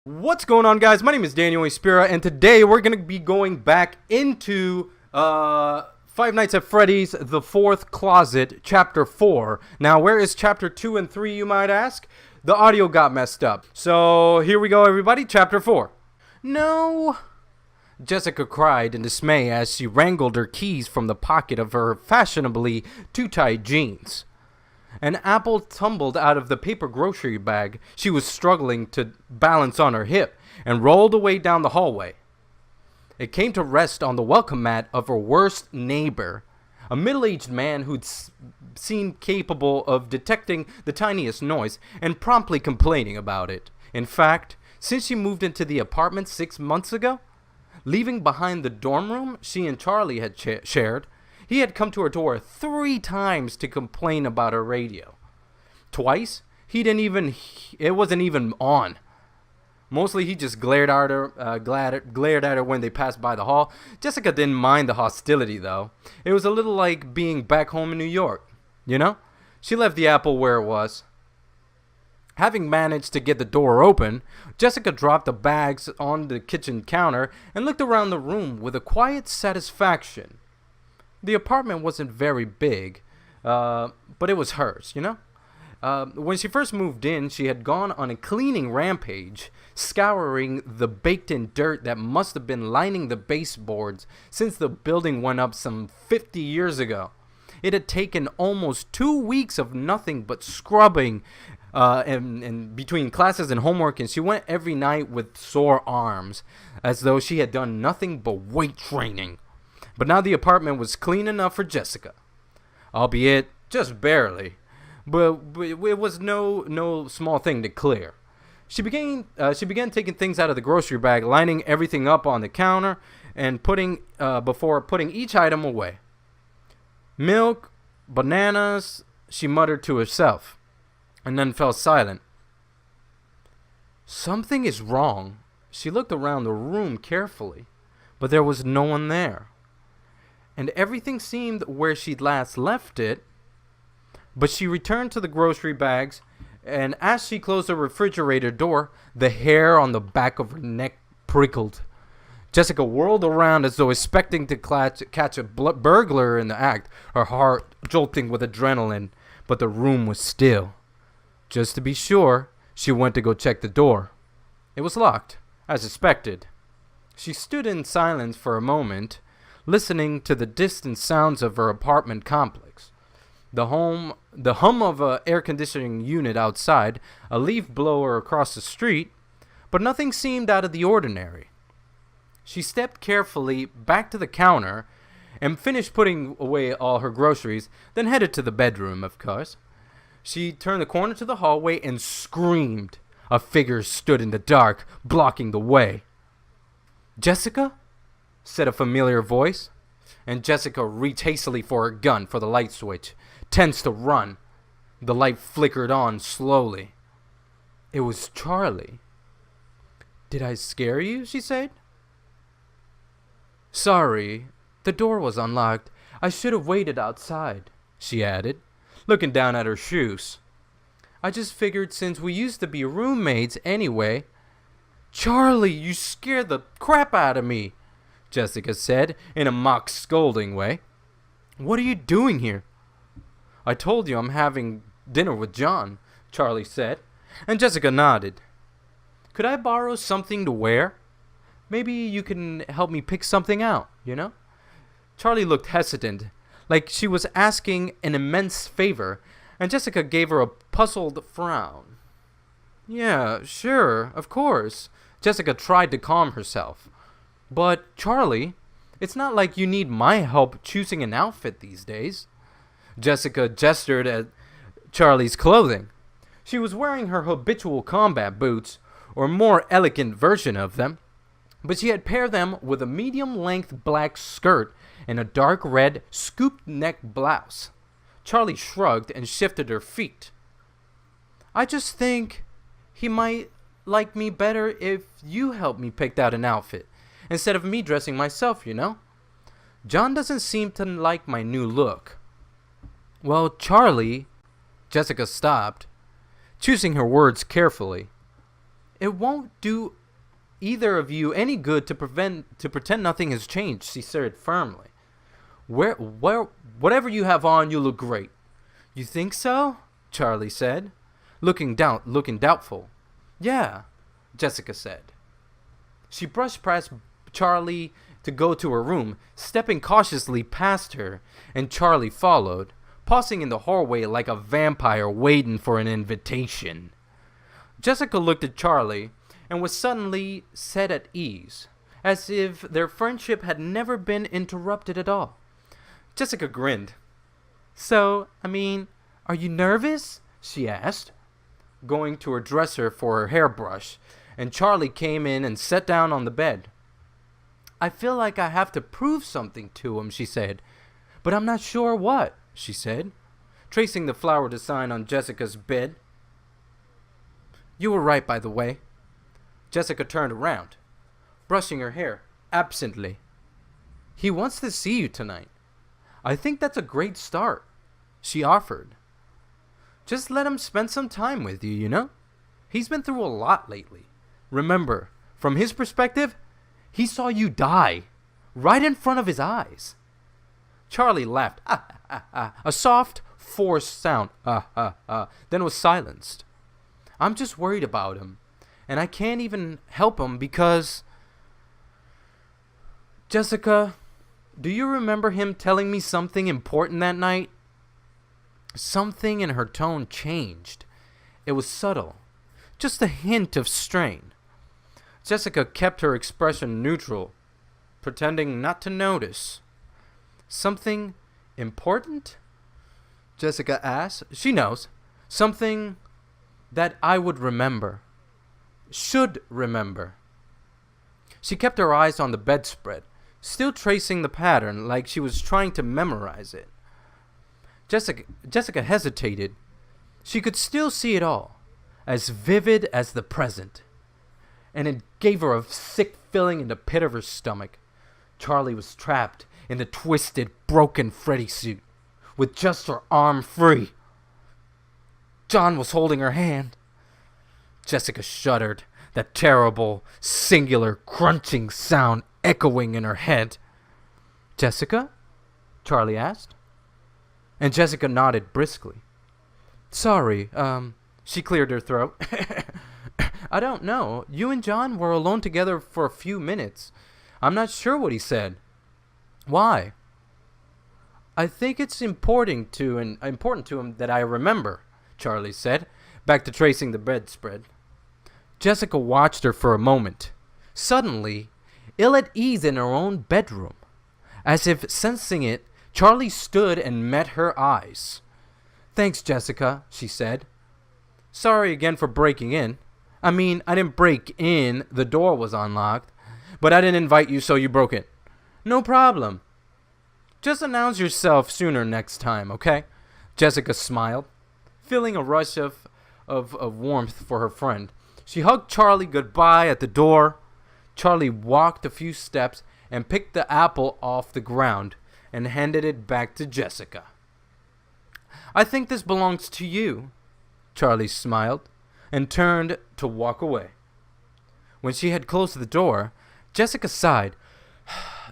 What's going on, guys? My name is Daniel Espira, and today we're going to be going back into Five Nights at Freddy's The Fourth Closet, Chapter 4. Now, where is Chapter 2 and 3, you might ask? The audio got messed up. So, here we go, everybody. Chapter 4. No! Jessica cried in dismay as she wrangled her keys from the pocket of her fashionably too-tight jeans. An apple tumbled out of the paper grocery bag she was struggling to balance on her hip and rolled away down the hallway. It came to rest on the welcome mat of her worst neighbor, a middle-aged man who'd seemed capable of detecting the tiniest noise and promptly complaining about it. In fact, since she moved into the apartment 6 months ago, leaving behind the dorm room she and Charlie had shared, he had come to her door 3 times to complain about her radio. Twice, it wasn't even on. Mostly he just glared at her when they passed by the hall. Jessica didn't mind the hostility, though. It was a little like being back home in New York, you know? She left the apple where it was. Having managed to get the door open, Jessica dropped the bags on the kitchen counter and looked around the room with a quiet satisfaction. The apartment wasn't very big, but it was hers, you know? When she first moved in, she had gone on a cleaning rampage, scouring the baked-in dirt that must have been lining the baseboards since the building went up some 50 years ago. It had taken almost 2 weeks of nothing but scrubbing and between classes and homework, and she went every night with sore arms, as though she had done nothing but weight training. But now the apartment was clean enough for Jessica, albeit just barely. But it was no small thing to clear. She began taking things out of the grocery bag, lining everything up on the counter, and before putting each item away. Milk, bananas, she muttered to herself, and then fell silent. Something is wrong. She looked around the room carefully, but there was no one there. And everything seemed where she'd last left it. But she returned to the grocery bags, and as she closed the refrigerator door, the hair on the back of her neck prickled. Jessica whirled around as though expecting to catch a burglar in the act, her heart jolting with adrenaline, but the room was still. Just to be sure, she went to go check the door. It was locked, as expected. She stood in silence for a moment, listening to the distant sounds of her apartment complex. The hum of an air conditioning unit outside, a leaf blower across the street, but nothing seemed out of the ordinary. She stepped carefully back to the counter and finished putting away all her groceries, then headed to the bedroom, of course. She turned the corner to the hallway and screamed. A figure stood in the dark, blocking the way. "Jessica?" said a familiar voice, and Jessica reached hastily for her gun for the light switch, tense to run. The light flickered on slowly. It was Charlie. "Did I scare you?" she said. "Sorry, the door was unlocked. I should have waited outside," she added, looking down at her shoes. "I just figured since we used to be roommates anyway." "Charlie, you scared the crap out of me," Jessica said in a mock scolding way. "What are you doing here?" "I told you I'm having dinner with John," Charlie said, and Jessica nodded. "Could I borrow something to wear? Maybe you can help me pick something out, you know?" Charlie looked hesitant, like she was asking an immense favor, and Jessica gave her a puzzled frown. "Yeah, sure, of course." Jessica tried to calm herself. "But, Charlie, it's not like you need my help choosing an outfit these days." Jessica gestured at Charlie's clothing. She was wearing her habitual combat boots, or more elegant version of them, but she had paired them with a medium-length black skirt and a dark red scoop-neck blouse. Charlie shrugged and shifted her feet. "I just think he might like me better if you helped me pick out an outfit, instead of me dressing myself, you know? John doesn't seem to like my new look." "Well, Charlie," Jessica stopped, choosing her words carefully. "It won't do either of you any good to pretend nothing has changed, she said firmly. Whatever you have on, you look great. You think so? Charlie said, looking doubtful. Yeah, Jessica said. She brushed past Charlie to go to her room, stepping cautiously past her, and Charlie followed, pausing in the hallway like a vampire waiting for an invitation. Jessica looked at Charlie and was suddenly set at ease, as if their friendship had never been interrupted at all. Jessica grinned. So, are you nervous? She asked, going to her dresser for her hairbrush, and Charlie came in and sat down on the bed. I feel like I have to prove something to him, she said. But I'm not sure what, she said, tracing the flower design on Jessica's bed. You were right, by the way. Jessica turned around, brushing her hair absently. He wants to see you tonight. I think that's a great start, she offered. Just let him spend some time with you, you know? He's been through a lot lately. Remember, from his perspective, he saw you die right in front of his eyes. Charlie laughed, a soft, forced sound, then was silenced. I'm just worried about him, and I can't even help him because... Jessica, do you remember him telling me something important that night? Something in her tone changed. It was subtle, just a hint of strain. Jessica kept her expression neutral, pretending not to notice. Something important? Jessica asked. She knows. Something that I would remember. Should remember. She kept her eyes on the bedspread, still tracing the pattern like she was trying to memorize it. Jessica hesitated. She could still see it all, as vivid as the present. And it gave her a sick feeling in the pit of her stomach. Charlie was trapped in the twisted, broken Freddy suit, with just her arm free. John was holding her hand. Jessica shuddered, that terrible, singular, crunching sound echoing in her head. Jessica? Charlie asked. And Jessica nodded briskly. Sorry, she cleared her throat. I don't know. You and John were alone together for a few minutes. I'm not sure what he said. Why? I think it's important to him that I remember, Charlie said, back to tracing the bedspread. Jessica watched her for a moment, suddenly ill at ease in her own bedroom. As if sensing it, Charlie stood and met her eyes. Thanks, Jessica, she said. Sorry again for breaking in. I didn't break in, the door was unlocked, but I didn't invite you, so you broke in. No problem. Just announce yourself sooner next time, okay? Jessica smiled, feeling a rush of warmth for her friend. She hugged Charlie goodbye at the door. Charlie walked a few steps and picked the apple off the ground and handed it back to Jessica. I think this belongs to you, Charlie smiled, and turned to walk away. When she had closed the door, Jessica sighed.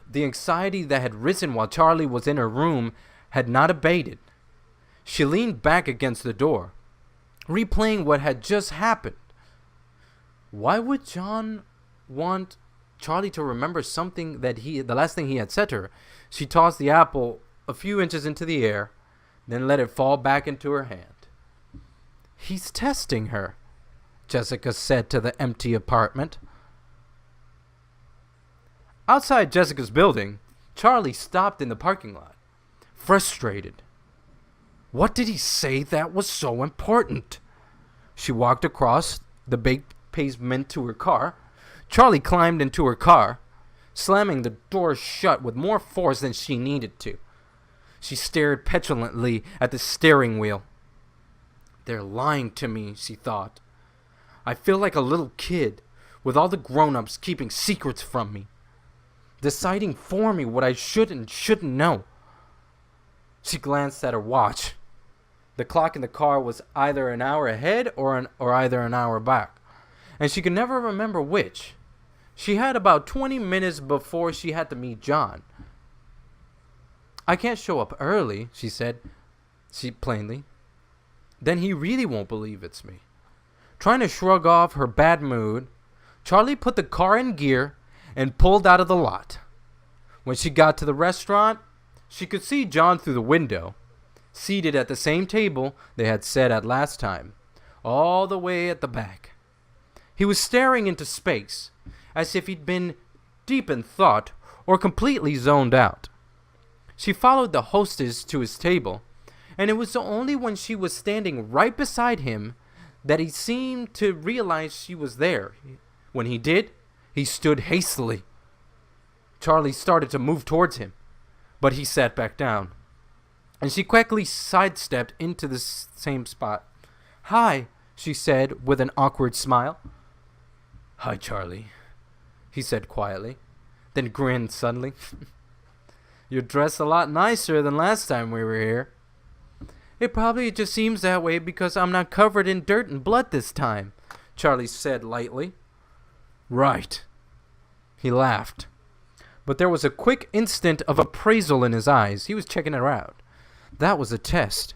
The anxiety that had risen while Charlie was in her room had not abated. She leaned back against the door, replaying what had just happened. Why would John want Charlie to remember something the last thing he had said to her? She tossed the apple a few inches into the air, then let it fall back into her hand. He's testing her, Jessica said to the empty apartment. Outside Jessica's building, Charlie stopped in the parking lot, frustrated. What did he say that was so important? She walked across the baked pavement to her car. Charlie climbed into her car, slamming the door shut with more force than she needed to. She stared petulantly at the steering wheel. They're lying to me, she thought. I feel like a little kid, with all the grown-ups keeping secrets from me, deciding for me what I should and shouldn't know. She glanced at her watch. The clock in the car was either an hour ahead or either an hour back, and she could never remember which. She had about 20 minutes before she had to meet John. I can't show up early, she said, plainly. Then he really won't believe it's me. Trying to shrug off her bad mood, Charlie put the car in gear and pulled out of the lot. When she got to the restaurant, she could see John through the window, seated at the same table they had sat at last time, all the way at the back. He was staring into space, as if he'd been deep in thought or completely zoned out. She followed the hostess to his table, and it was only when she was standing right beside him that he seemed to realize she was there. When he did, he stood hastily. Charlie started to move towards him, but he sat back down, and she quickly sidestepped into the same spot. "Hi," she said with an awkward smile. "Hi, Charlie," he said quietly, then grinned suddenly. "You're dressed a lot nicer than last time we were here." "It probably just seems that way because I'm not covered in dirt and blood this time," Charlie said lightly. "Right." He laughed, but there was a quick instant of appraisal in his eyes. He was checking her out. That was a test.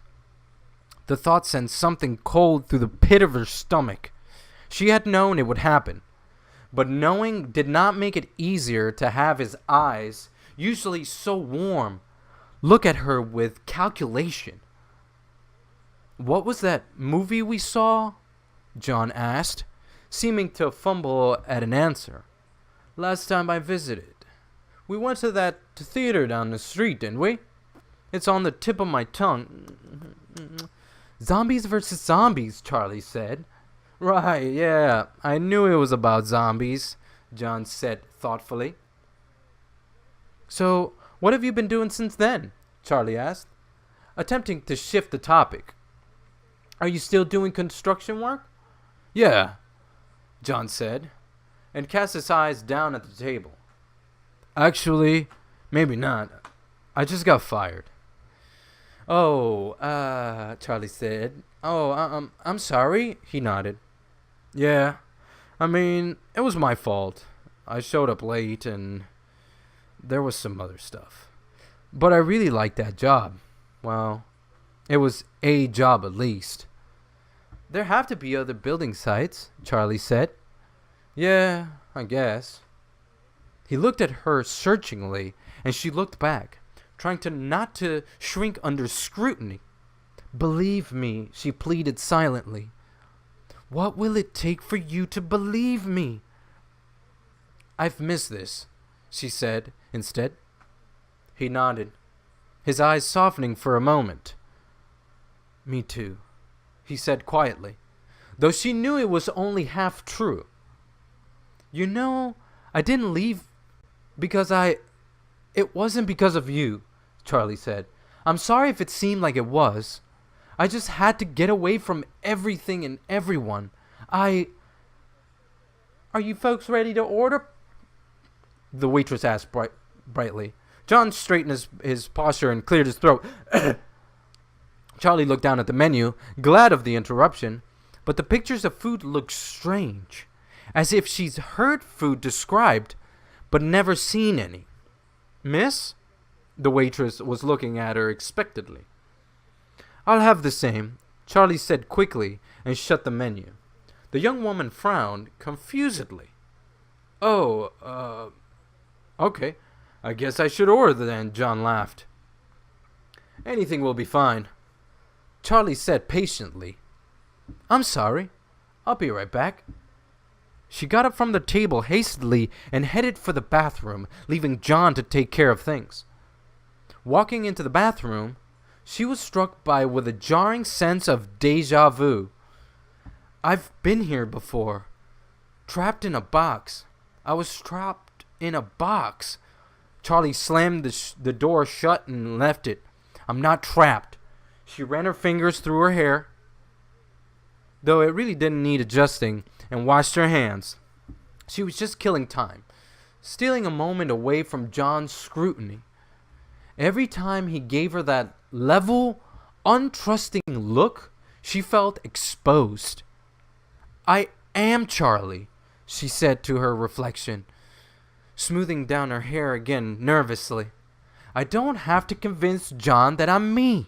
The thought sent something cold through the pit of her stomach. She had known it would happen, but knowing did not make it easier to have his eyes, usually so warm, look at her with calculation. "What was that movie we saw?" John asked, seeming to fumble at an answer. "Last time I visited. We went to that theater down the street, didn't we? It's on the tip of my tongue." "Zombies versus zombies," Charlie said. "Right, yeah, I knew it was about zombies," John said thoughtfully. "So, what have you been doing since then?" Charlie asked, attempting to shift the topic. "Are you still doing construction work?" "Yeah," John said, and cast his eyes down at the table. "Actually, maybe not. I just got fired." "Oh, Charlie said. "Oh, I'm sorry." He nodded. "Yeah, I mean, it was my fault. I showed up late and there was some other stuff. But I really liked that job. Well, it was a job at least." "There have to be other building sites," Charlie said. "Yeah, I guess." He looked at her searchingly, and she looked back, trying not to shrink under scrutiny. "Believe me," she pleaded silently. "What will it take for you to believe me?" "I've missed this," she said instead. He nodded, his eyes softening for a moment. "Me too," he said quietly, though she knew it was only half true. "You know, I didn't leave because it wasn't because of you," Charlie said. "I'm sorry if it seemed like it was. I just had to get away from everything and everyone. Are you folks ready to order?" the waitress asked brightly. John straightened his posture and cleared his throat. Charlie looked down at the menu, glad of the interruption, but the pictures of food looked strange, as if she's heard food described, but never seen any. "Miss?" The waitress was looking at her expectantly. "I'll have the same," Charlie said quickly and shut the menu. The young woman frowned confusedly. "Oh, okay. I guess I should order then," John laughed. "Anything will be fine," Charlie said patiently. "I'm sorry. I'll be right back." She got up from the table hastily and headed for the bathroom, leaving John to take care of things. Walking into the bathroom, she was struck with a jarring sense of déjà vu. "I've been here before. Trapped in a box. I was trapped in a box." Charlie slammed the door shut and left it. "I'm not trapped." She ran her fingers through her hair, though it really didn't need adjusting, and washed her hands. She was just killing time, stealing a moment away from John's scrutiny. Every time he gave her that level, untrusting look, she felt exposed. "I am Charlie," she said to her reflection, smoothing down her hair again nervously. I don't have to convince John that I'm me.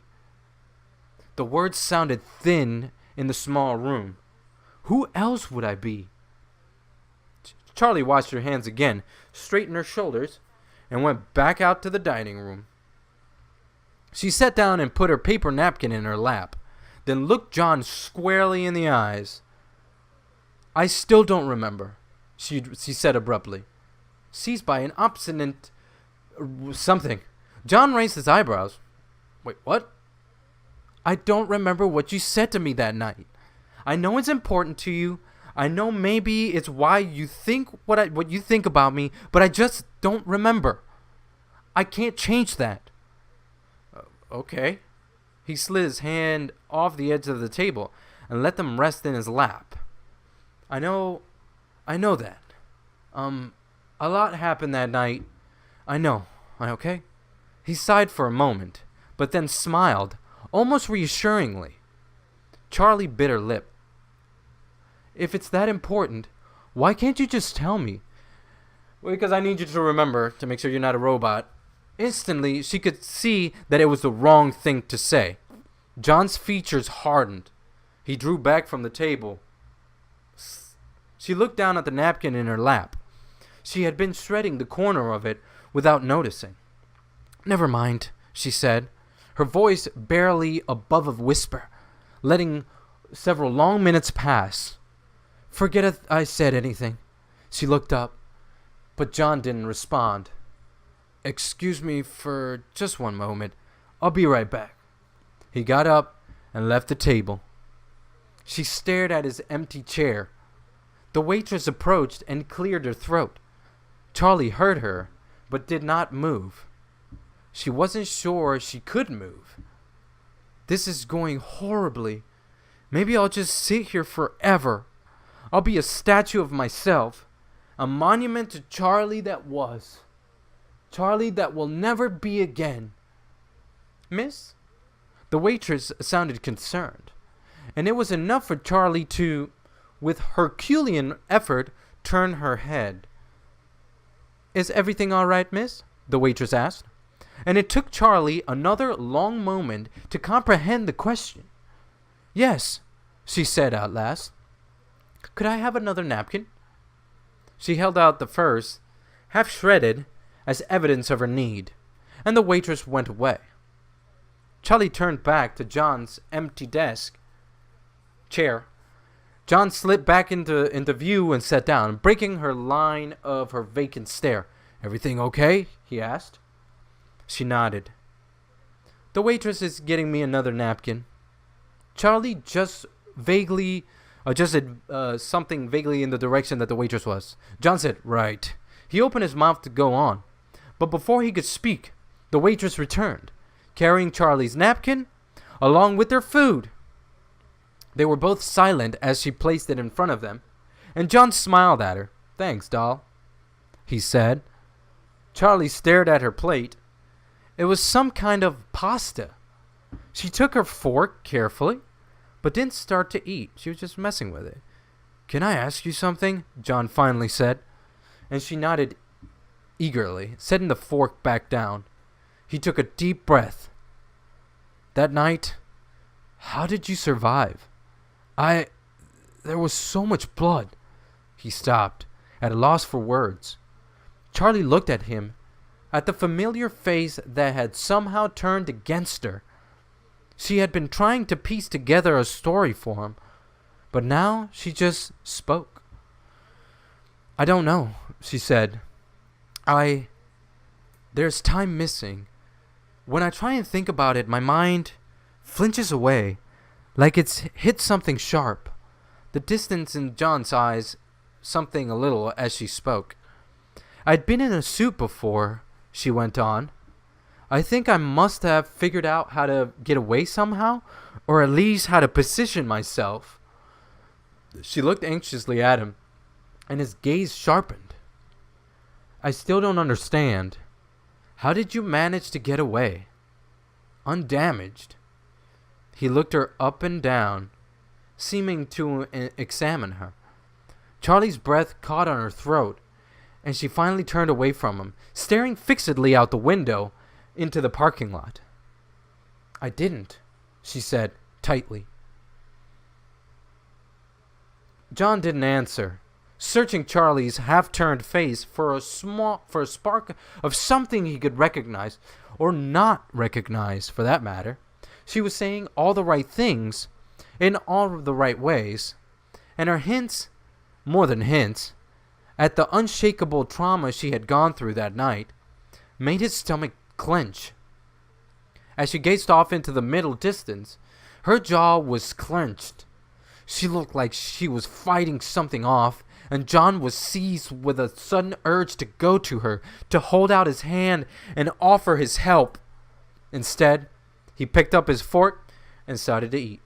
The words sounded thin in the small room. Who else would I be? Charlie washed her hands again, straightened her shoulders, and went back out to the dining room. She sat down and put her paper napkin in her lap, then looked John squarely in the eyes. I still don't remember, she said abruptly, seized by an obstinate something. John raised his eyebrows. Wait, what? I don't remember what you said to me that night. I know it's important to you. I know maybe it's why you think what you think about me, but I just don't remember. I can't change that. Okay. He slid his hand off the edge of the table and let them rest in his lap. I know that. A lot happened that night. I know. Okay? He sighed for a moment, but then smiled, almost reassuringly. Charlie bit her lip. If it's that important, why can't you just tell me? Well, because I need you to remember to make sure you're not a robot. Instantly, she could see that it was the wrong thing to say. John's features hardened. He drew back from the table. She looked down at the napkin in her lap. She had been shredding the corner of it without noticing. Never mind, she said, her voice barely above a whisper, letting several long minutes pass. Forget if I said anything. She looked up, but John didn't respond. Excuse me for just one moment. I'll be right back. He got up and left the table. She stared at his empty chair. The waitress approached and cleared her throat. Charlie heard her, but did not move. She wasn't sure she could move. This is going horribly. Maybe I'll just sit here forever. I'll be a statue of myself, a monument to Charlie that was. Charlie that will never be again. Miss? The waitress sounded concerned, and it was enough for Charlie to, with Herculean effort, turn her head. Is everything all right, miss? The waitress asked, and it took Charlie another long moment to comprehend the question. Yes, she said at last. Could I have another napkin? She held out the first, half shredded, as evidence of her need, and the waitress went away. Charlie turned back to John's empty chair. John slipped back into view and sat down, breaking her line of her vacant stare. Everything okay? He asked. She nodded. The waitress is getting me another napkin. Charlie just adjusted something vaguely in the direction that the waitress was. John said, right. He opened his mouth to go on, but before he could speak, the waitress returned, carrying Charlie's napkin along with their food. They were both silent as she placed it in front of them, and John smiled at her. Thanks, doll, he said. Charlie stared at her plate. It was some kind of pasta. She took her fork carefully, but didn't start to eat. She was just messing with it. Can I ask you something? John finally said, and she nodded eagerly, setting the fork back down. He took a deep breath. That night, how did you survive? There was so much blood. He stopped, at a loss for words. Charlie looked at him, at the familiar face that had somehow turned against her. She had been trying to piece together a story for him, but now she just spoke. I don't know, she said. There's time missing. When I try and think about it, my mind flinches away, like it's hit something sharp. The distance in John's eyes something a little as she spoke. I'd been in a suit before, she went on. I think I must have figured out how to get away somehow, or at least how to position myself. She looked anxiously at him, and his gaze sharpened. I still don't understand. How did you manage to get away? Undamaged. He looked her up and down, seeming to examine her. Charlie's breath caught on her throat, and she finally turned away from him, staring fixedly out the window into the parking lot. "I didn't," she said tightly. John didn't answer, searching Charlie's half-turned face for a spark of something he could recognize, or not recognize for that matter. She was saying all the right things in all the right ways, and her hints, more than hints, at the unshakable trauma she had gone through that night, made his stomach clench. As she gazed off into the middle distance, her jaw was clenched. She looked like she was fighting something off, and John was seized with a sudden urge to go to her, to hold out his hand and offer his help. Instead, he picked up his fork and started to eat,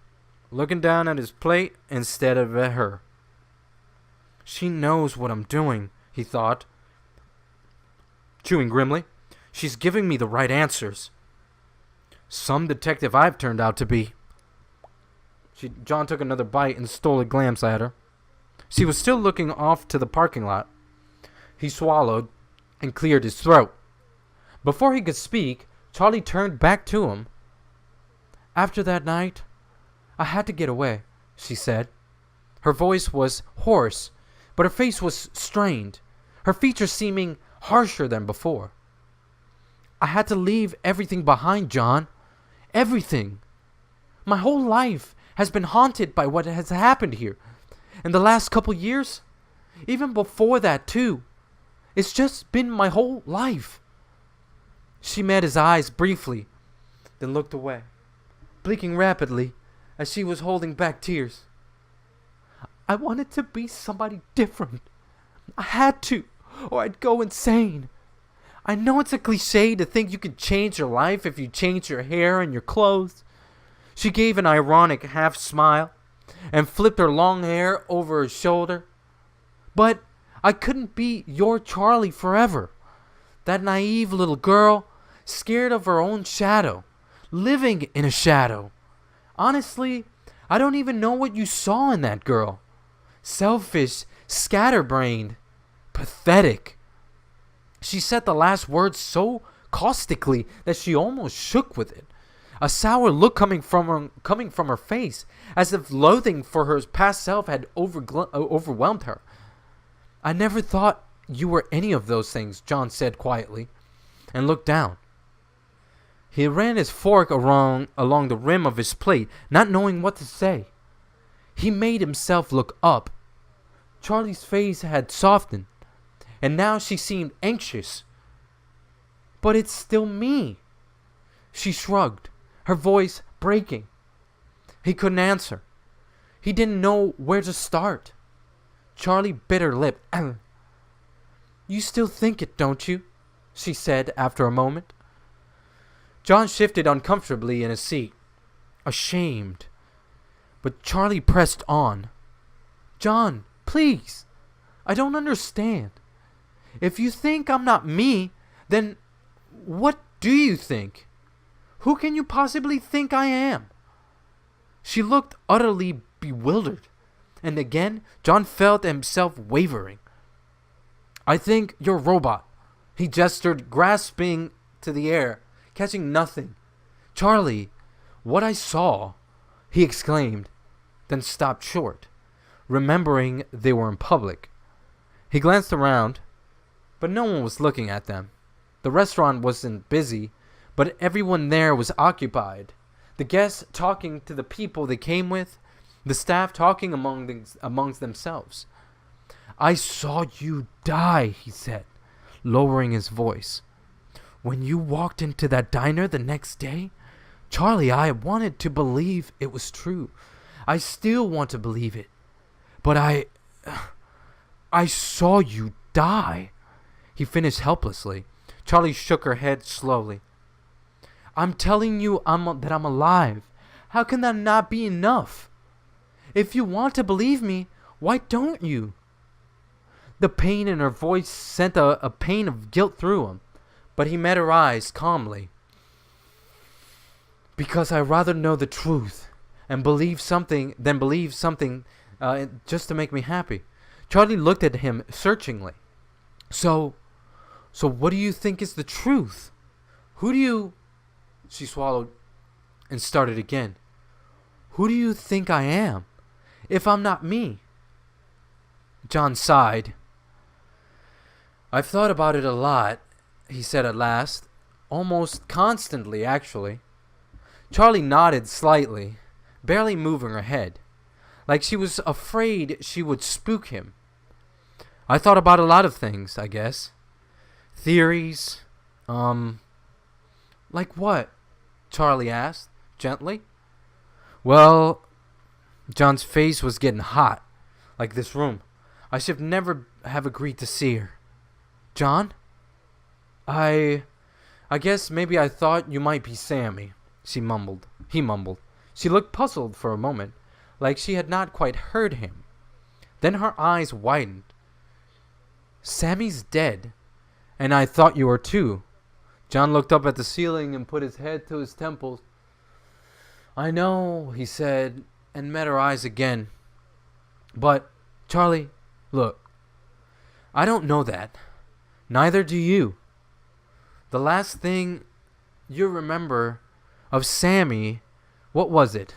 looking down at his plate instead of at her. "She knows what I'm doing," he thought, chewing grimly. "She's giving me the right answers. Some detective I've turned out to be." John took another bite and stole a glance at her. She was still looking off to the parking lot. He swallowed and cleared his throat. Before he could speak, Charlie turned back to him. "After that night, I had to get away," she said. Her voice was hoarse, but her face was strained, her features seeming harsher than before. "I had to leave everything behind, John. Everything. My whole life has been haunted by what has happened here. In the last couple years, even before that too. It's just been my whole life." She met his eyes briefly, then looked away, blinking rapidly as she was holding back tears. "I wanted to be somebody different. I had to, or I'd go insane. I know it's a cliche to think you can change your life if you change your hair and your clothes." She gave an ironic half smile and flipped her long hair over her shoulder. "But I couldn't be your Charlie forever. That naive little girl, scared of her own shadow, living in a shadow. Honestly, I don't even know what you saw in that girl. Selfish, scatterbrained, pathetic." She said the last words so caustically that she almost shook with it. A sour look coming from her face, as if loathing for her past self had overwhelmed her. "I never thought you were any of those things," John said quietly, and looked down. He ran his fork along the rim of his plate, not knowing what to say. He made himself look up. Charlie's face had softened, and now she seemed anxious. "But it's still me." She shrugged, her voice breaking. He couldn't answer. He didn't know where to start. Charlie bit her lip. "You still think it, don't you?" she said after a moment. John shifted uncomfortably in his seat, ashamed. But Charlie pressed on. "John, please. I don't understand. If you think I'm not me, then what do you think? Who can you possibly think I am?" She looked utterly bewildered, and again John felt himself wavering. "I think you're a robot." He gestured, grasping to the air, catching nothing. "Charlie, what I saw," he exclaimed, then stopped short, remembering they were in public. He glanced around, but no one was looking at them. The restaurant wasn't busy, but everyone there was occupied. The guests talking to the people they came with, the staff talking amongst themselves. "I saw you die," he said, lowering his voice. "When you walked into that diner the next day, Charlie, I wanted to believe it was true. I still want to believe it. But I saw you die," he finished helplessly. Charlie shook her head slowly. "I'm telling you that I'm alive. How can that not be enough? If you want to believe me, why don't you?" The pain in her voice sent a pain of guilt through him, but he met her eyes calmly. "Because I'd rather know the truth and believe something just to make me happy." Charlie looked at him searchingly. So what do you think is the truth? Who do you... She swallowed and started again. Who do you think I am, if I'm not me? John sighed. I've thought about it a lot, he said at last. Almost constantly, actually. Charlie nodded slightly, barely moving her head, like she was afraid she would spook him. I thought about a lot of things, I guess. Theories. Like what? Charlie asked, gently. Well, John's face was getting hot, like this room. I should never have agreed to see her. John? I guess maybe I thought you might be Sammy, he mumbled. She looked puzzled for a moment, like she had not quite heard him. Then her eyes widened. Sammy's dead, and I thought you were too. John looked up at the ceiling and put his head to his temples. I know, he said, and met her eyes again. But, Charlie, look, I don't know that. Neither do you. The last thing you remember of Sammy, what was it?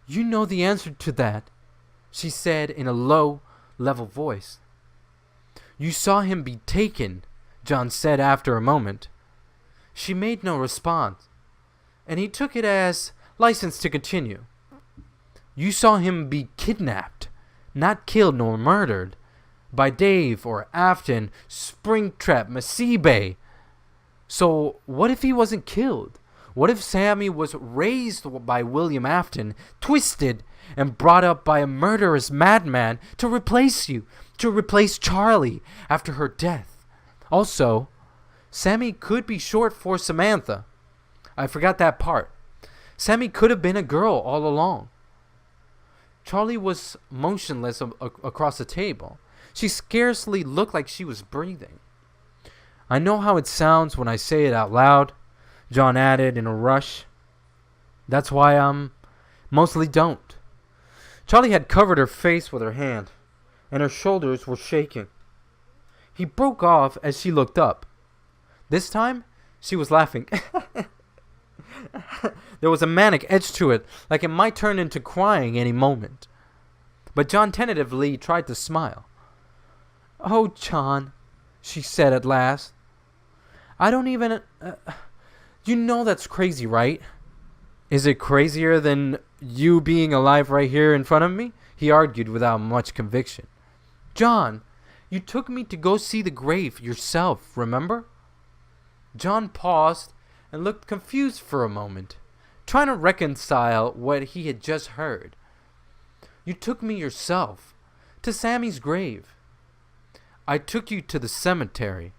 You know the answer to that, she said in a low, level voice. You saw him be taken, John said after a moment. She made no response, and he took it as license to continue. You saw him be kidnapped, not killed nor murdered, by Dave or Afton, Springtrap, Masibe. So what if he wasn't killed? What if Sammy was raised by William Afton, twisted and brought up by a murderous madman to replace you, to replace Charlie after her death? Also, Sammy could be short for Samantha. I forgot that part. Sammy could have been a girl all along. Charlie was motionless across the table. She scarcely looked like she was breathing. I know how it sounds when I say it out loud, John added in a rush. That's why mostly don't. Charlie had covered her face with her hand, and her shoulders were shaking. He broke off as she looked up. This time, she was laughing. There was a manic edge to it, like it might turn into crying any moment. But John tentatively tried to smile. Oh, John, she said at last. I don't even... you know that's crazy, right? Is it crazier than you being alive right here in front of me? He argued without much conviction. John, you took me to go see the grave yourself, remember? John paused and looked confused for a moment, trying to reconcile what he had just heard. You took me yourself to Sammy's grave. I took you to the cemetery,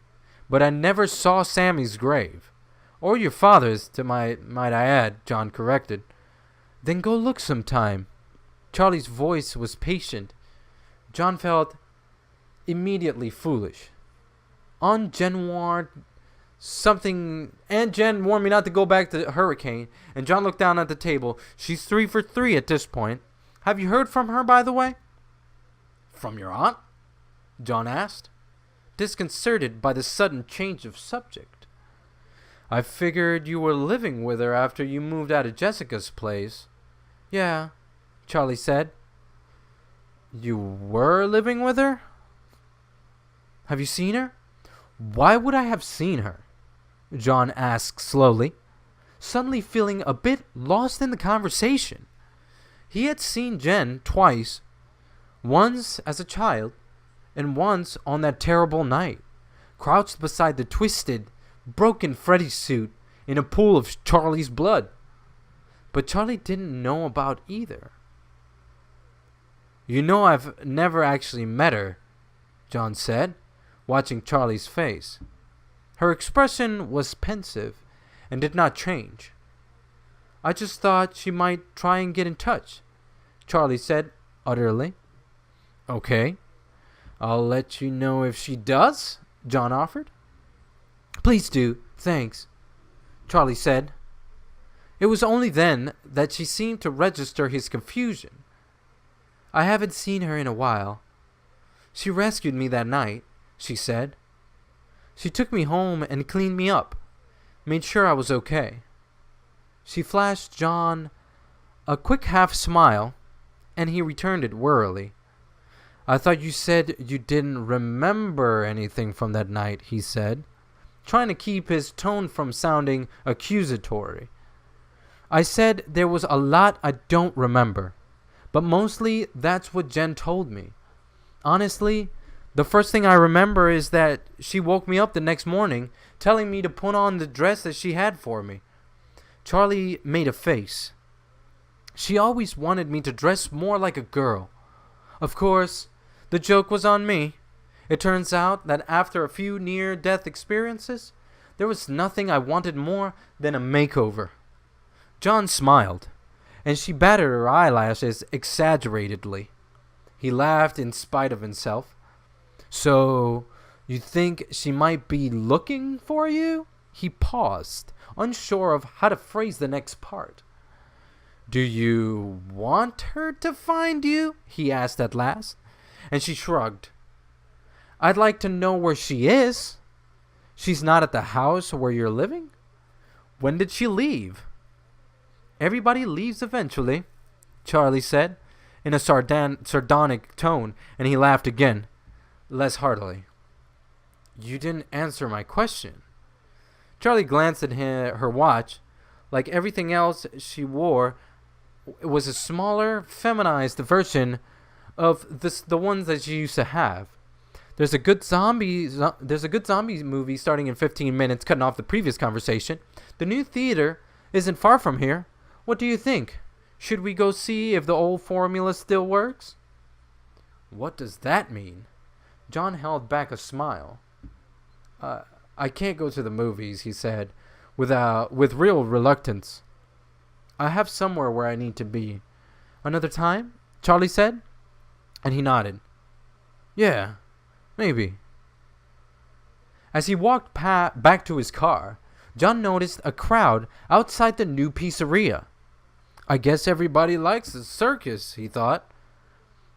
but I never saw Sammy's grave. Or your father's, might I add, John corrected. Then go look sometime. Charlie's voice was patient. John felt immediately foolish. Aunt Jen warned me not to go back to Hurricane, and John looked down at the table. She's 3 for 3 at this point. Have you heard from her, by the way? From your aunt? John asked, disconcerted by the sudden change of subject. I figured you were living with her after you moved out of Jessica's place. Yeah, Charlie said. You were living with her? Have you seen her? Why would I have seen her? John asked slowly, suddenly feeling a bit lost in the conversation. He had seen Jen twice, once as a child, and once on that terrible night, crouched beside the twisted, broken Freddy suit in a pool of Charlie's blood. But Charlie didn't know about either. You know I've never actually met her, John said, watching Charlie's face. Her expression was pensive and did not change. I just thought she might try and get in touch, Charlie said utterly. Okay. I'll let you know if she does, John offered. Please do, thanks, Charlie said. It was only then that she seemed to register his confusion. I haven't seen her in a while. She rescued me that night, she said. She took me home and cleaned me up, made sure I was okay. She flashed John a quick half smile, and he returned it wearily. I thought you said you didn't remember anything from that night, he said, trying to keep his tone from sounding accusatory. I said there was a lot I don't remember, but mostly that's what Jen told me. Honestly, the first thing I remember is that she woke me up the next morning telling me to put on the dress that she had for me. Charlie made a face. She always wanted me to dress more like a girl. Of course, the joke was on me. It turns out that after a few near-death experiences, there was nothing I wanted more than a makeover. John smiled, and she batted her eyelashes exaggeratedly. He laughed in spite of himself. So, you think she might be looking for you? He paused, unsure of how to phrase the next part. Do you want her to find you? He asked at last, and she shrugged. I'd like to know where she is. She's not at the house where you're living? When did she leave? Everybody leaves eventually, Charlie said, in a sardonic tone, and he laughed again, less heartily. You didn't answer my question. Charlie glanced at her watch. Like everything else she wore, it was a smaller, feminized version of the ones that she used to have. There's a good zombie movie starting in 15 minutes, cutting off the previous conversation. The new theater isn't far from here. What do you think? Should we go see if the old formula still works? What does that mean? John held back a smile. I can't go to the movies, he said, with real reluctance. I have somewhere where I need to be. Another time? Charlie said, and he nodded. Yeah, maybe. As he walked back to his car, John noticed a crowd outside the new pizzeria. I guess everybody likes the circus, he thought.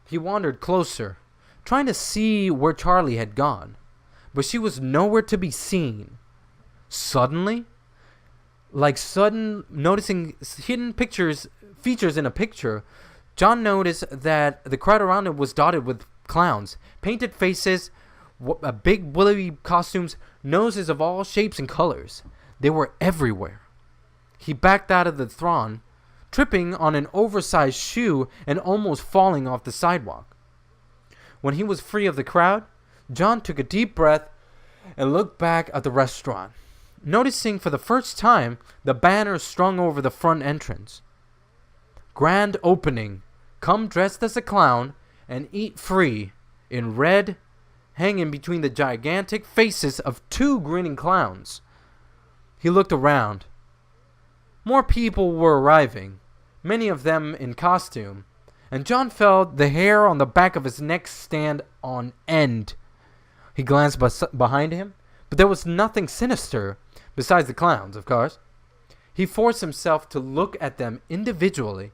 He wandered closer, trying to see where Charlie had gone, but she was nowhere to be seen. Suddenly, noticing hidden features in a picture, John noticed that the crowd around him was dotted with clowns, painted faces, big woolly costumes, noses of all shapes and colors. They were everywhere. He backed out of the throng, tripping on an oversized shoe and almost falling off the sidewalk. When he was free of the crowd, John took a deep breath and looked back at the restaurant, noticing for the first time the banner strung over the front entrance. Grand opening. Come dressed as a clown and eat free, in red, hanging between the gigantic faces of two grinning clowns. He looked around. More people were arriving, many of them in costume, and John felt the hair on the back of his neck stand on end. He glanced behind him, but there was nothing sinister, besides the clowns, of course. He forced himself to look at them individually.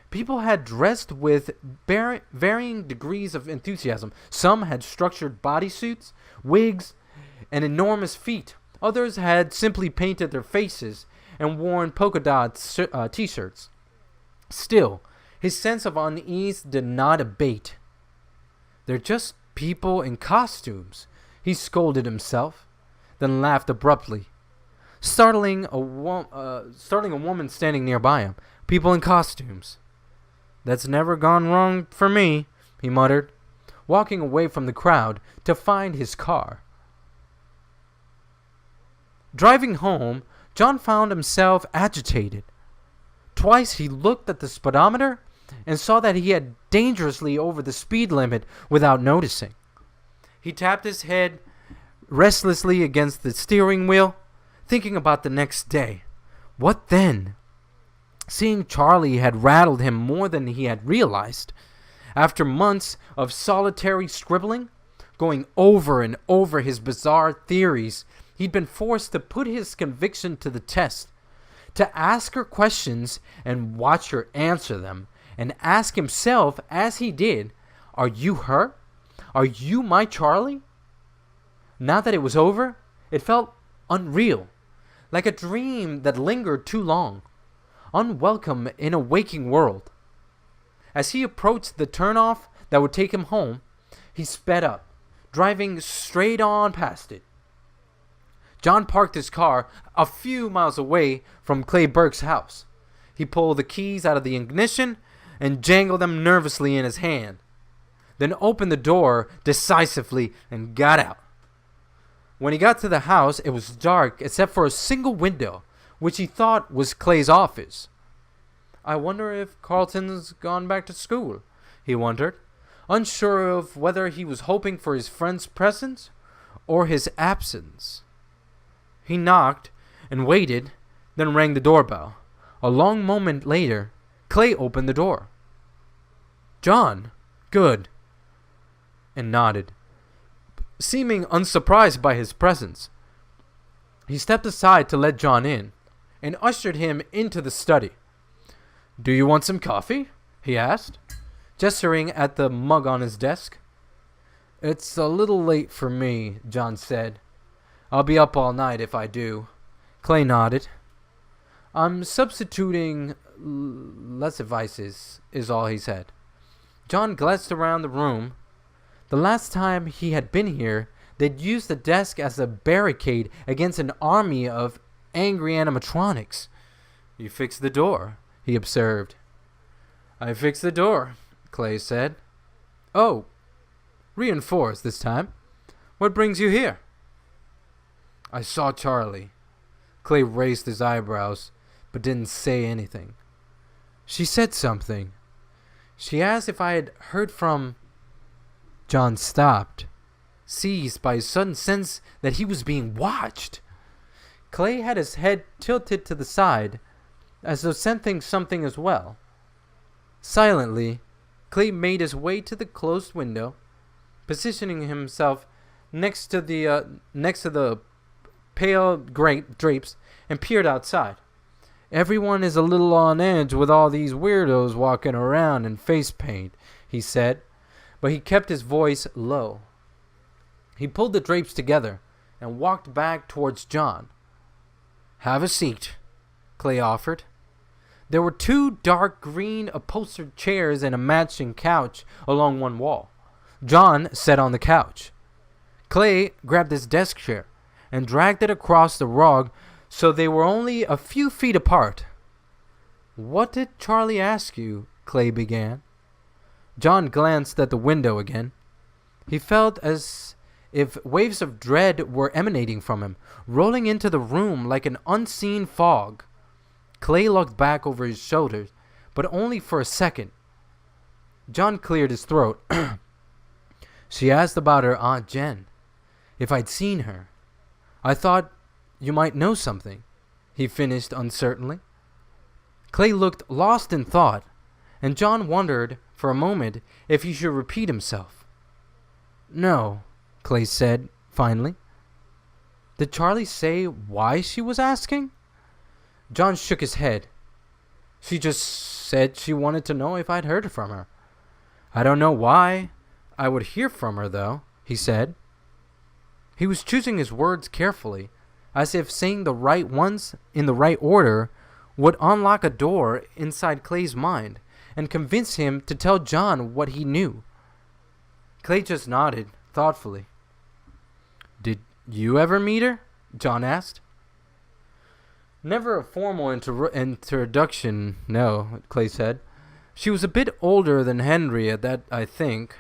People had dressed with varying degrees of enthusiasm. Some had structured bodysuits, wigs, and enormous feet. Others had simply painted their faces and worn polka dot t-shirts. Still, his sense of unease did not abate. They're just people in costumes, he scolded himself, then laughed abruptly, startling a woman standing nearby him. People in costumes. That's never gone wrong for me, he muttered, walking away from the crowd to find his car. Driving home, John found himself agitated. Twice he looked at the speedometer and saw that he had dangerously over the speed limit without noticing. He tapped his head restlessly against the steering wheel, thinking about the next day. What then? Seeing Charlie had rattled him more than he had realized. After months of solitary scribbling, going over and over his bizarre theories, he'd been forced to put his conviction to the test, to ask her questions and watch her answer them, and ask himself as he did, are you her? Are you my Charlie? Now that it was over, it felt unreal, like a dream that lingered too long, unwelcome in a waking world. As he approached the turnoff that would take him home, he sped up, driving straight on past it. John parked his car a few miles away from Clay Burke's house. He pulled the keys out of the ignition and jangled them nervously in his hand, then opened the door decisively and got out. When he got to the house, it was dark except for a single window, which he thought was Clay's office. I wonder if Carlton's gone back to school, he wondered, unsure of whether he was hoping for his friend's presence or his absence. He knocked and waited, then rang the doorbell. A long moment later, Clay opened the door. John, good, and nodded, seeming unsurprised by his presence. He stepped aside to let John in, and ushered him into the study. Do you want some coffee? He asked, gesturing at the mug on his desk. It's a little late for me, John said. I'll be up all night if I do. Clay nodded. I'm substituting less devices, is all he said. John glanced around the room. The last time he had been here, they'd used the desk as a barricade against an army of angry animatronics. You fixed the door, he observed. I fixed the door, Clay said. Oh, reinforced this time. What brings you here? I saw Charlie. Clay raised his eyebrows, but didn't say anything. She said something. She asked if I had heard from... John stopped, seized by a sudden sense that he was being watched. Clay had his head tilted to the side, as though sensing something as well. Silently, Clay made his way to the closed window, positioning himself next to the pale drapes, and peered outside. Everyone is a little on edge with all these weirdos walking around in face paint, he said, but he kept his voice low. He pulled the drapes together and walked back towards John. Have a seat, Clay offered. There were 2 dark green upholstered chairs and a matching couch along one wall. John sat on the couch. Clay grabbed his desk chair and dragged it across the rug so they were only a few feet apart. What did Charlie ask you? Clay began. John glanced at the window again. He felt as if waves of dread were emanating from him, rolling into the room like an unseen fog. Clay looked back over his shoulders, but only for a second. John cleared his throat. She asked about her Aunt Jen, if I'd seen her. I thought you might know something, he finished uncertainly. Clay looked lost in thought, and John wondered for a moment if he should repeat himself. No, Clay said finally. Did Charlie say why she was asking? John shook his head. She just said she wanted to know if I'd heard from her. I don't know why I would hear from her, though, he said. He was choosing his words carefully, as if saying the right ones in the right order would unlock a door inside Clay's mind and convince him to tell John what he knew. Clay just nodded thoughtfully. Did you ever meet her? John asked. Never a formal introduction, no, Clay said. She was a bit older than Henry at that, I think.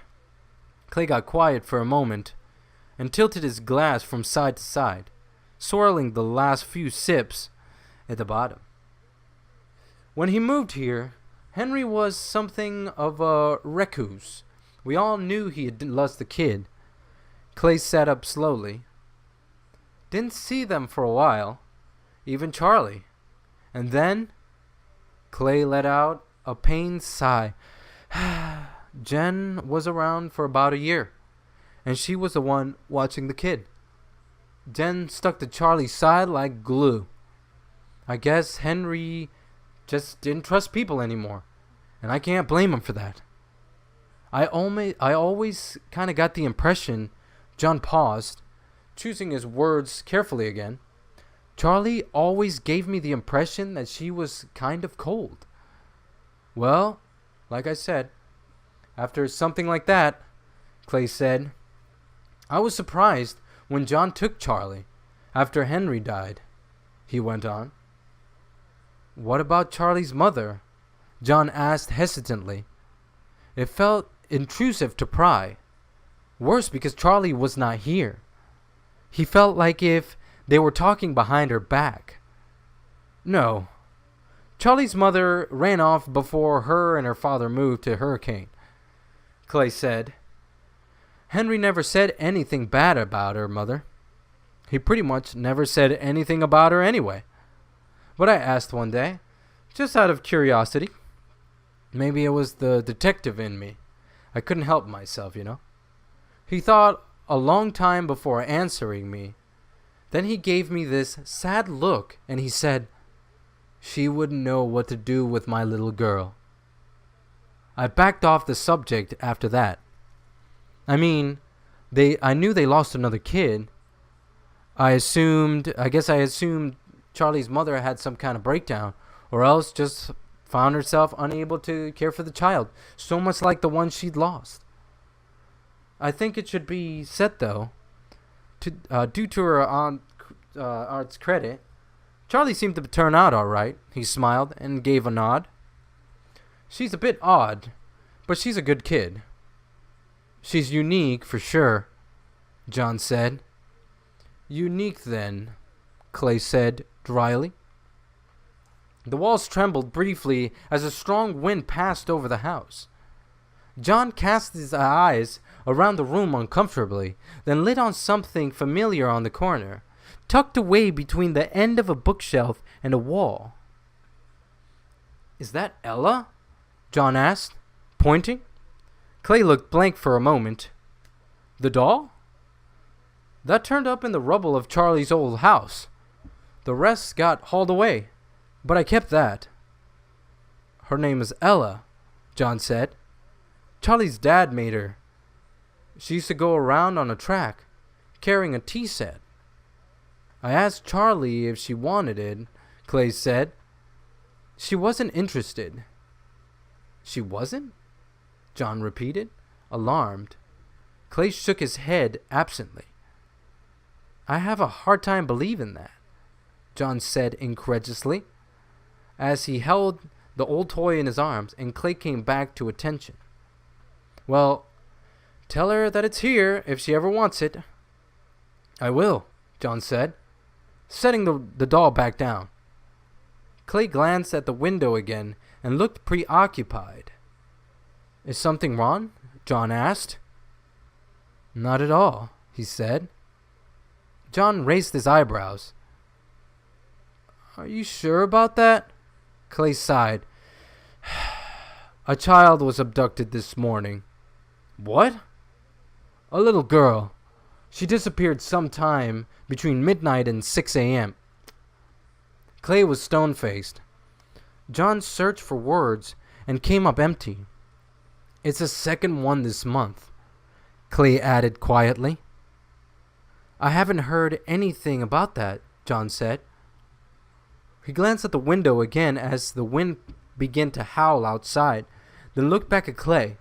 Clay got quiet for a moment and tilted his glass from side to side, swirling the last few sips at the bottom. When he moved here, Henry was something of a recluse. We all knew he had lost the kid. Clay sat up slowly. Didn't see them for a while, even Charlie. And then, Clay let out a pained sigh. Jen was around for about a year, and she was the one watching the kid. Jen stuck to Charlie's side like glue. I guess Henry just didn't trust people anymore, and I can't blame him for that. I always kind of got the impression, John paused, choosing his words carefully again. Charlie always gave me the impression that she was kind of cold. Well, like I said, after something like that, Clay said, I was surprised when John took Charlie after Henry died, he went on. What about Charlie's mother? John asked hesitantly. It felt intrusive to pry. Worse, because Charlie was not here. He felt like if they were talking behind her back. No. Charlie's mother ran off before her and her father moved to Hurricane, Clay said. Henry never said anything bad about her mother. He pretty much never said anything about her anyway. But I asked one day, just out of curiosity. Maybe it was the detective in me. I couldn't help myself, you know. He thought a long time before answering me. Then he gave me this sad look and he said, she wouldn't know what to do with my little girl. I backed off the subject after that. I mean, I knew they lost another kid. I guess I assumed Charlie's mother had some kind of breakdown, or else just found herself unable to care for the child, so much like the one she'd lost. I think it should be said, though, due to her aunt's credit, Charlie seemed to turn out all right. He smiled and gave a nod. She's a bit odd, but she's a good kid. She's unique, for sure, John said. Unique, then, Clay said dryly. The walls trembled briefly as a strong wind passed over the house. John cast his eyes around the room uncomfortably, then lit on something familiar on the corner, tucked away between the end of a bookshelf and a wall. Is that Ella? John asked, pointing. Clay looked blank for a moment. The doll? That turned up in the rubble of Charlie's old house. The rest got hauled away, but I kept that. Her name is Ella, John said. Charlie's dad made her. She used to go around on a track, carrying a tea set. I asked Charlie if she wanted it, Clay said. She wasn't interested. She wasn't? John repeated, alarmed. Clay shook his head absently. I have a hard time believing that, John said incredulously, as he held the old toy in his arms and Clay came back to attention. Well, tell her that it's here if she ever wants it. I will, John said, setting the doll back down. Clay glanced at the window again and looked preoccupied. Is something wrong? John asked. Not at all, he said. John raised his eyebrows. Are you sure about that? Clay sighed. A child was abducted this morning. What? A little girl. She disappeared sometime between midnight and 6 a.m. Clay was stone-faced. John searched for words and came up empty. It's the second one this month, Clay added quietly. I haven't heard anything about that, John said. He glanced at the window again as the wind began to howl outside, then looked back at Clay,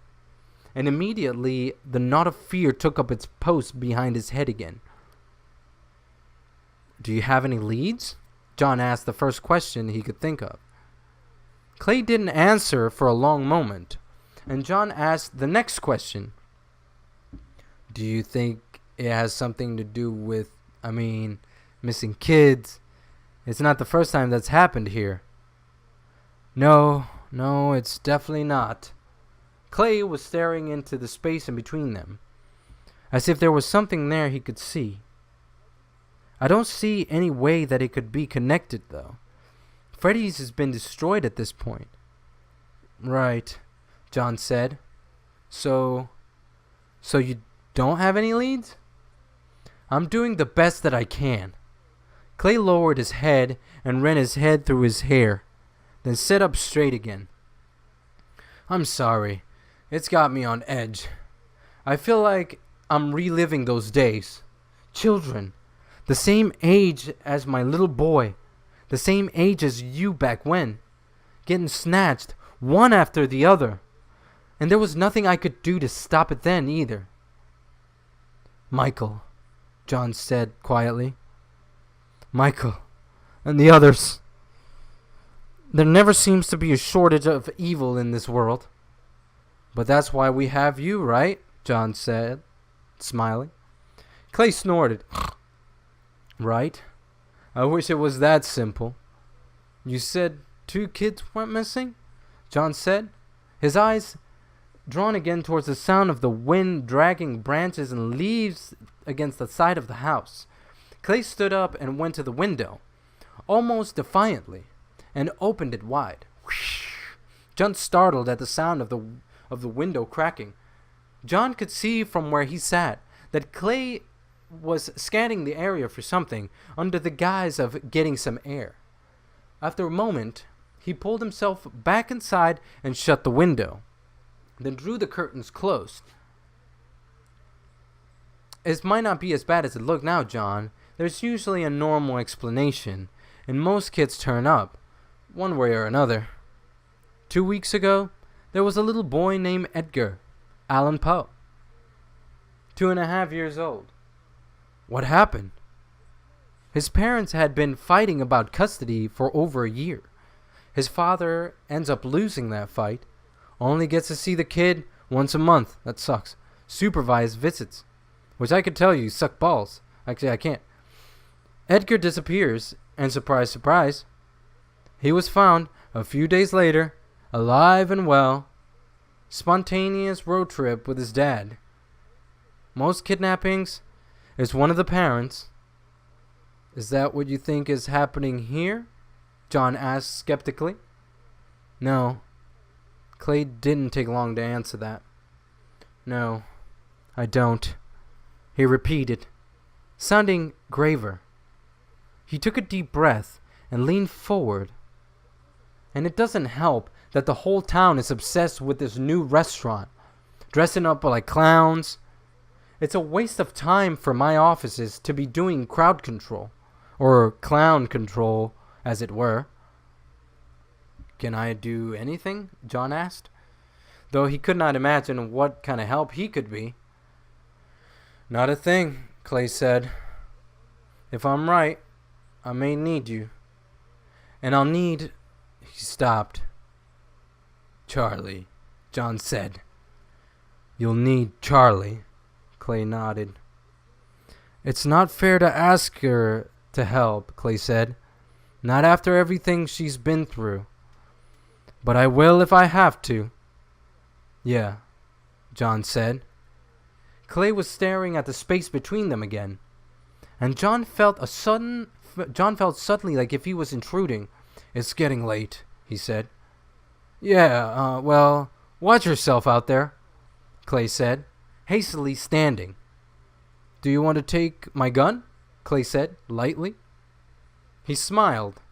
and immediately the knot of fear took up its post behind his head again. Do you have any leads? John asked the first question he could think of. Clay didn't answer for a long moment, and John asked the next question. Do you think it has something to do with, missing kids? It's not the first time that's happened here. No, it's definitely not. Clay was staring into the space in between them, as if there was something there he could see. I don't see any way that it could be connected, though. Freddy's has been destroyed at this point. Right, John said. So you don't have any leads? I'm doing the best that I can. Clay lowered his head and ran his head through his hair, then sat up straight again. I'm sorry. It's got me on edge. I feel like I'm reliving those days. Children, the same age as my little boy, the same age as you back when, getting snatched one after the other. And there was nothing I could do to stop it then either. Michael, John said quietly. Michael, and the others. There never seems to be a shortage of evil in this world. But that's why we have you, right? John said, smiling. Clay snorted. Right? I wish it was that simple. You said 2 kids went missing? John said, his eyes drawn again towards the sound of the wind dragging branches and leaves against the side of the house. Clay stood up and went to the window, almost defiantly, and opened it wide. Whoosh! John startled at the sound of the window cracking. John could see from where he sat that Clay was scanning the area for something under the guise of getting some air. After a moment, he pulled himself back inside and shut the window, then drew the curtains closed. It might not be as bad as it looked now, John. There's usually a normal explanation, and most kids turn up, one way or another. 2 weeks ago, there was a little boy named Edgar Allan Poe, 2.5 years old. What happened? His parents had been fighting about custody for over a year. His father ends up losing that fight, only gets to see the kid once a month. That sucks. Supervised visits, which I could tell you suck balls. Actually, I can't. Edgar disappears, and surprise, surprise, he was found a few days later, alive and well. Spontaneous road trip with his dad. Most kidnappings is one of the parents. Is that what you think is happening here? John asked skeptically. No. Clay didn't take long to answer that. No, I don't. He repeated, sounding graver. He took a deep breath and leaned forward. And it doesn't help that the whole town is obsessed with this new restaurant, dressing up like clowns. It's a waste of time for my offices to be doing crowd control, or clown control, as it were. Can I do anything? John asked, though he could not imagine what kind of help he could be. Not a thing, Clay said. If I'm right, I may need you. And I'll need... He stopped. Charlie, John said. You'll need Charlie, Clay nodded. It's not fair to ask her to help, Clay said. Not after everything she's been through. But I will if I have to. Yeah, John said. Clay was staring at the space between them again, and John felt suddenly like if he was intruding. It's getting late, he said. Yeah, well, watch yourself out there, Clay said, hastily standing. Do you want to take my gun? Clay said, lightly. He smiled,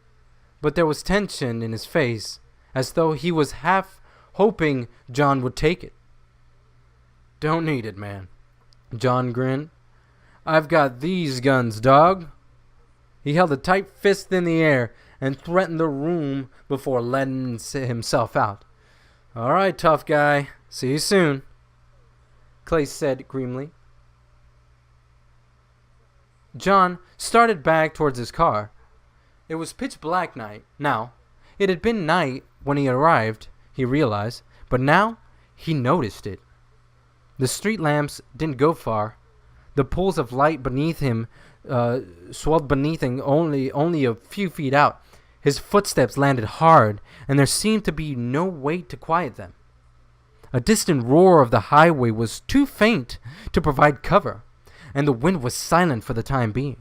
but there was tension in his face, as though he was half hoping John would take it. Don't need it, man. John grinned. I've got these guns, dog. He held a tight fist in the air and threatened the room before letting himself out. All right, tough guy. See you soon, Clay said grimly. John started back towards his car. It was pitch black night now. It had been night when he arrived, he realized, but now he noticed it. The street lamps didn't go far. The pools of light beneath him swelled beneath him only a few feet out. His footsteps landed hard, and there seemed to be no weight to quiet them. A distant roar of the highway was too faint to provide cover, and the wind was silent for the time being,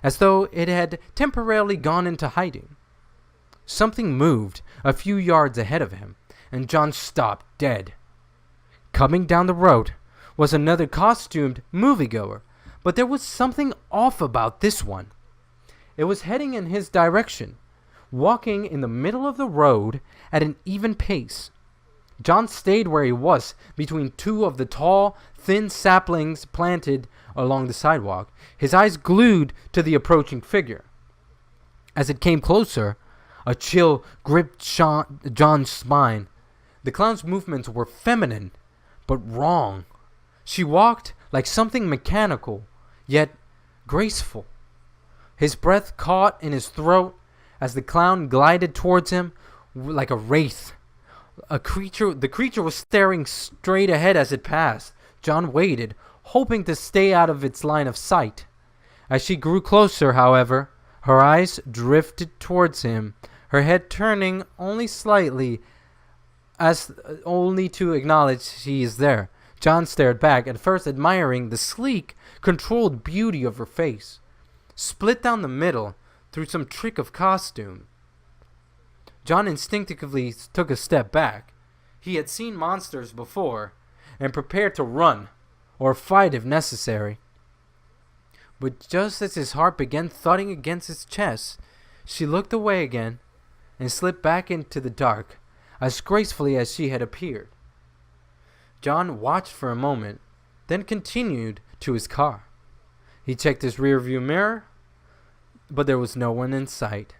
as though it had temporarily gone into hiding. Something moved a few yards ahead of him, and John stopped dead. Coming down the road was another costumed moviegoer, but there was something off about this one. It was heading in his direction, walking in the middle of the road at an even pace. John stayed where he was, between two of the tall, thin saplings planted along the sidewalk, his eyes glued to the approaching figure. As it came closer, a chill gripped John's spine. The clown's movements were feminine, but wrong. She walked like something mechanical, yet graceful. His breath caught in his throat as the clown glided towards him like a wraith. The creature was staring straight ahead as it passed. John waited, hoping to stay out of its line of sight. As she grew closer, however, her eyes drifted towards him, her head turning only slightly, as only to acknowledge he is there. John stared back, at first admiring the sleek, controlled beauty of her face, split down the middle through some trick of costume. John instinctively took a step back. He had seen monsters before, and prepared to run, or fight if necessary. But just as his heart began thudding against his chest, she looked away again, and slipped back into the dark, as gracefully as she had appeared. John watched for a moment, then continued to his car. He checked his rearview mirror, but there was no one in sight.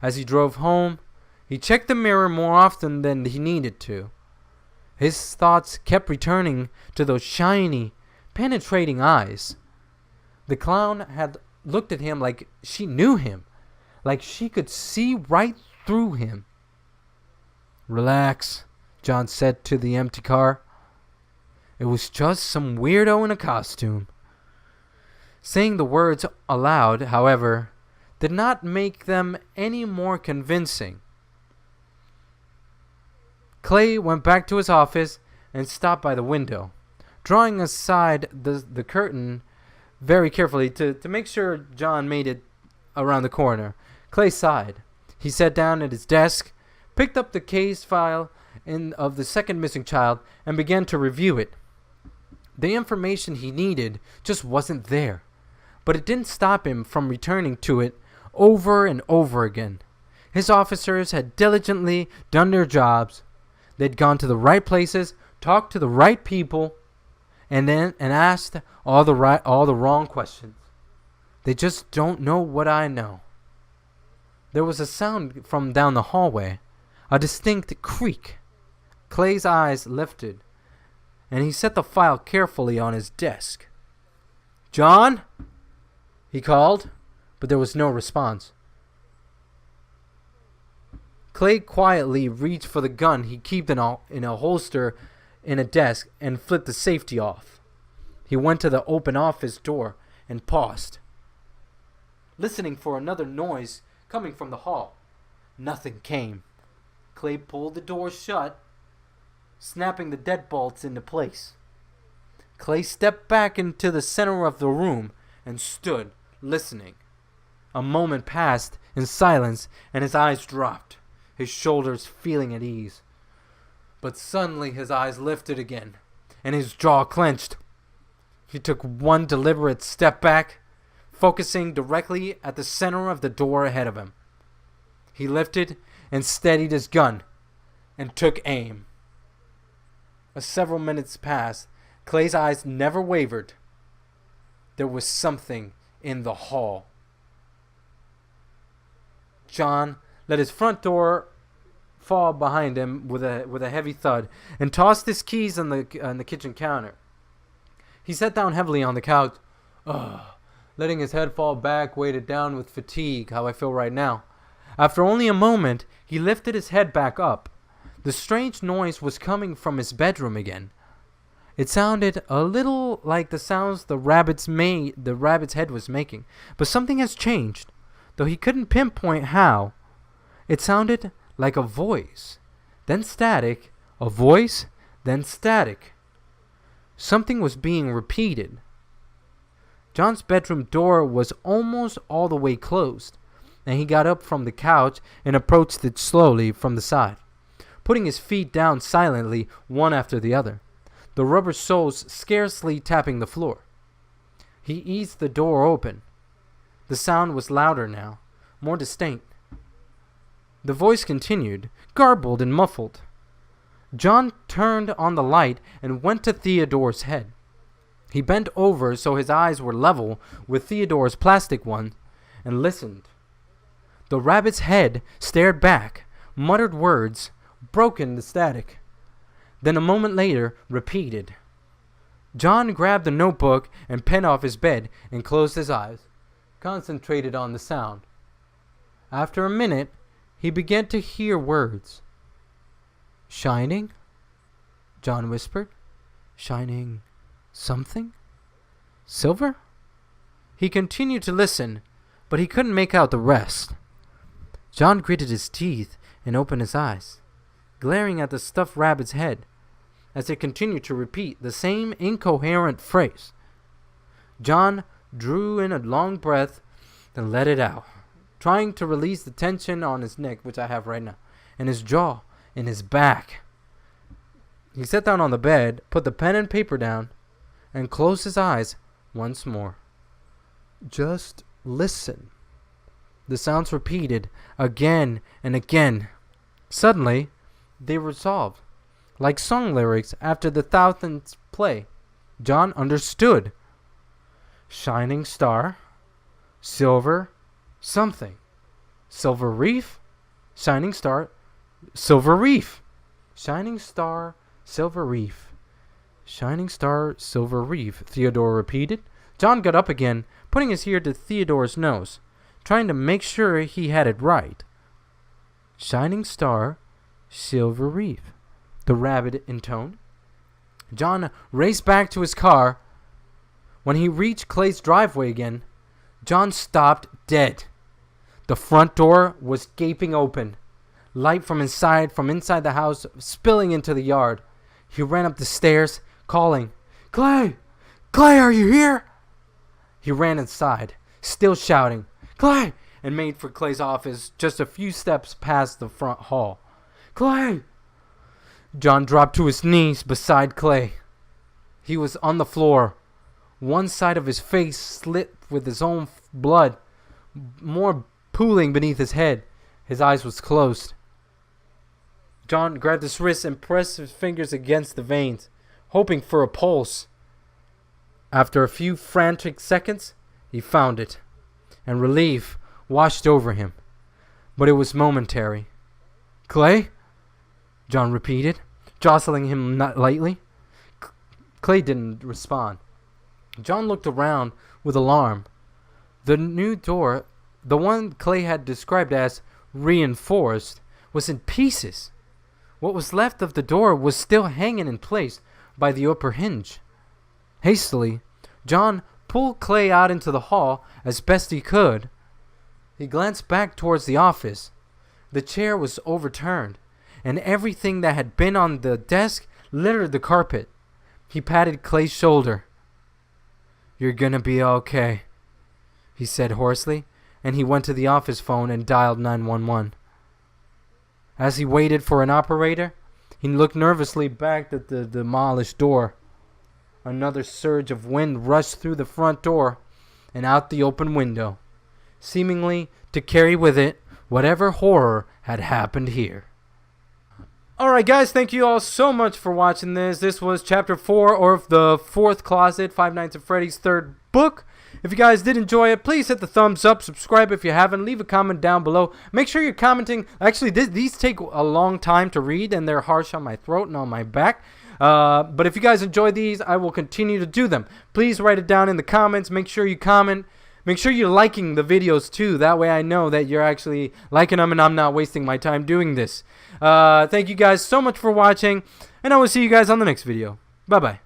As he drove home, he checked the mirror more often than he needed to. His thoughts kept returning to those shiny, penetrating eyes. The clown had looked at him like she knew him, like she could see right through him. "Relax," John said to the empty car. "It was just some weirdo in a costume." Saying the words aloud, however, did not make them any more convincing. Clay went back to his office and stopped by the window, drawing aside the curtain very carefully to make sure John made it around the corner. Clay sighed. He sat down at his desk, picked up the case file of the second missing child, and began to review it. The information he needed just wasn't there, but it didn't stop him from returning to it over and over again. His officers had diligently done their jobs. They'd gone to the right places, talked to the right people, and asked all the wrong questions. They just don't know what I know. There was a sound from down the hallway, a distinct creak. Clay's eyes lifted, and he set the file carefully on his desk. "John?" he called, but there was no response. Clay quietly reached for the gun he kept in a holster in a desk and flipped the safety off. He went to the open office door and paused, listening for another noise coming from the hall. Nothing came. Clay pulled the door shut, snapping the deadbolts into place. Clay stepped back into the center of the room and stood, listening. A moment passed in silence, and his eyes dropped, his shoulders feeling at ease. But suddenly his eyes lifted again, and his jaw clenched. He took one deliberate step back, focusing directly at the center of the door ahead of him. He lifted and steadied his gun, and took aim. As several minutes passed, Clay's eyes never wavered. There was something in the hall. John let his front door fall behind him with a heavy thud and tossed his keys on the kitchen counter. He sat down heavily on the couch, letting his head fall back, weighted down with fatigue, how I feel right now. After only a moment, he lifted his head back up. The strange noise was coming from his bedroom again. It sounded a little like the sounds the rabbit's head was making, but something has changed, though he couldn't pinpoint how. It sounded like a voice, then static, a voice, then static. Something was being repeated. John's bedroom door was almost all the way closed, and he got up from the couch and approached it slowly from the side, putting his feet down silently one after the other, the rubber soles scarcely tapping the floor. He eased the door open. The sound was louder now, more distinct. The voice continued, garbled and muffled. John turned on the light and went to Theodore's head. He bent over so his eyes were level with Theodore's plastic one and listened. The rabbit's head stared back, muttered words, broken the static. Then a moment later, repeated. John grabbed the notebook and pen off his bed and closed his eyes, concentrated on the sound. After a minute, he began to hear words. Shining? John whispered. Shining something? Silver? He continued to listen, but he couldn't make out the rest. John gritted his teeth and opened his eyes, glaring at the stuffed rabbit's head as it continued to repeat the same incoherent phrase. John drew in a long breath, then let it out, trying to release the tension on his neck, which I have right now, and his jaw, and his back. He sat down on the bed, put the pen and paper down, and closed his eyes once more. Just listen. The sounds repeated again and again. Suddenly, they resolved, like song lyrics after the thousandth play. John understood. Shining star, silver, something. Silver reef, shining star, silver reef. Shining star, silver reef. Shining star, silver reef, Theodore repeated. John got up again, putting his ear to Theodore's nose, trying to make sure he had it right. Shining star, silver reef, the rabbit intoned. John raced back to his car. When he reached Clay's driveway again, John stopped dead. The front door was gaping open, light from inside the house spilling into the yard. He ran up the stairs, calling, Clay! Clay, are you here? He ran inside, still shouting, Clay! And made for Clay's office just a few steps past the front hall. Clay! John dropped to his knees beside Clay. He was on the floor. One side of his face slit with his own blood, more pooling beneath his head. His eyes was closed. John grabbed his wrist and pressed his fingers against the veins, hoping for a pulse. After a few frantic seconds, he found it, and relief washed over him. But it was momentary. Clay? John repeated, jostling him not lightly. Clay didn't respond. John looked around with alarm. The new door, the one Clay had described as reinforced, was in pieces. What was left of the door was still hanging in place by the upper hinge. Hastily, John pulled Clay out into the hall as best he could. He glanced back towards the office. The chair was overturned, and everything that had been on the desk littered the carpet. He patted Clay's shoulder. You're gonna be okay, he said hoarsely, and he went to the office phone and dialed 911. As he waited for an operator, he looked nervously back at the demolished door. Another surge of wind rushed through the front door and out the open window, seemingly to carry with it whatever horror had happened here. Alright guys, thank you all so much for watching this. This was Chapter 4 of the 4th Closet, Five Nights at Freddy's 3rd book. If you guys did enjoy it, please hit the thumbs up, subscribe if you haven't, leave a comment down below. Make sure you're commenting. Actually, these take a long time to read and they're harsh on my throat and on my back. But if you guys enjoy these, I will continue to do them. Please write it down in the comments. Make sure you comment. Make sure you're liking the videos too. That way I know that you're actually liking them and I'm not wasting my time doing this. Thank you guys so much for watching, and I will see you guys on the next video. Bye-bye.